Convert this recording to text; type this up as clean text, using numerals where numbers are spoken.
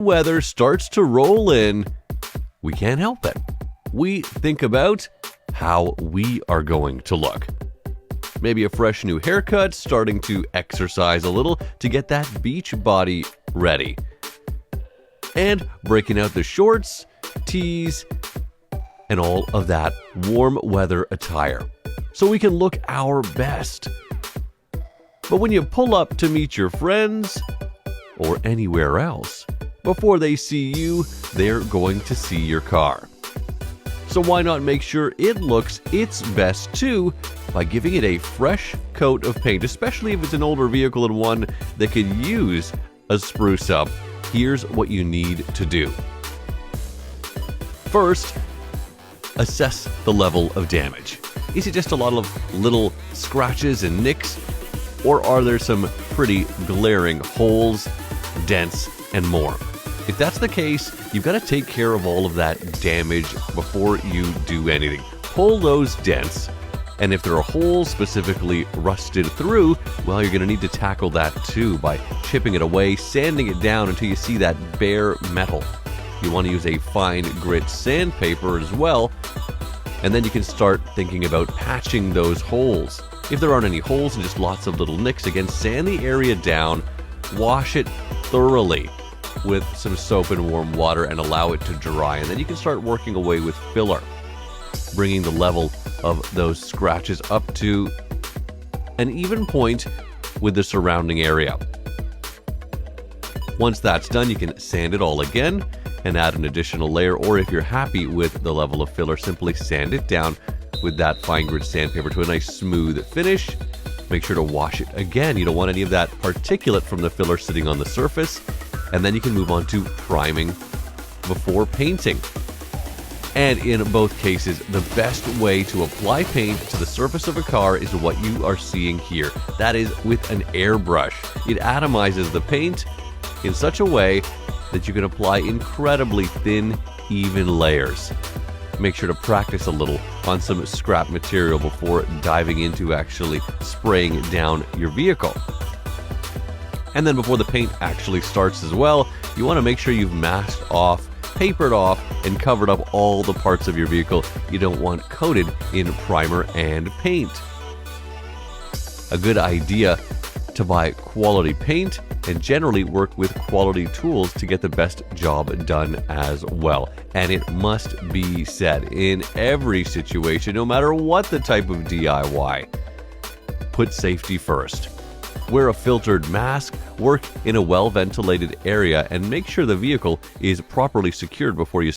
weather starts to roll in, we can't help it. We think about how we are going to look. Maybe a fresh new haircut, starting to exercise a little to get that beach body ready. And breaking out the shorts, tees, and all of that warm weather attire, so we can look our best. But when you pull up to meet your friends, or anywhere else, before they see you, they're going to see your car. So why not make sure it looks its best too by giving it a fresh coat of paint, especially if it's an older vehicle and one that could use a spruce up. Here's what you need to do. First, assess the level of damage. Is it just a lot of little scratches and nicks, or are there some pretty glaring holes, dents, and more? If that's the case, you've got to take care of all of that damage before you do anything. Pull those dents, and if there are holes specifically rusted through, well, you're going to need to tackle that too by chipping it away, sanding it down until you see that bare metal. You want to use a fine grit sandpaper as well, and then you can start thinking about patching those holes. If there aren't any holes and just lots of little nicks, again, sand the area down, wash it thoroughly with some soap and warm water and allow it to dry, and then you can start working away with filler, bringing the level of those scratches up to an even point with the surrounding area. Once that's done, you can sand it all again and add an additional layer, or if you're happy with the level of filler, simply sand it down with that fine grit sandpaper to a nice smooth finish. Make sure to wash it again. You don't want any of that particulate from the filler sitting on the surface. And then you can move on to priming before painting. And in both cases, the best way to apply paint to the surface of a car is what you are seeing here. That is with an airbrush. It atomizes the paint in such a way that you can apply incredibly thin, even layers. Make sure to practice a little on some scrap material before diving into actually spraying down your vehicle. And then before the paint actually starts as well, you want to make sure you've masked off, papered off, and covered up all the parts of your vehicle you don't want coated in primer and paint. A good idea to buy quality paint and generally work with quality tools to get the best job done as well. And it must be said, in every situation, no matter what the type of DIY, put safety first. Wear a filtered mask, work in a well-ventilated area, and make sure the vehicle is properly secured before you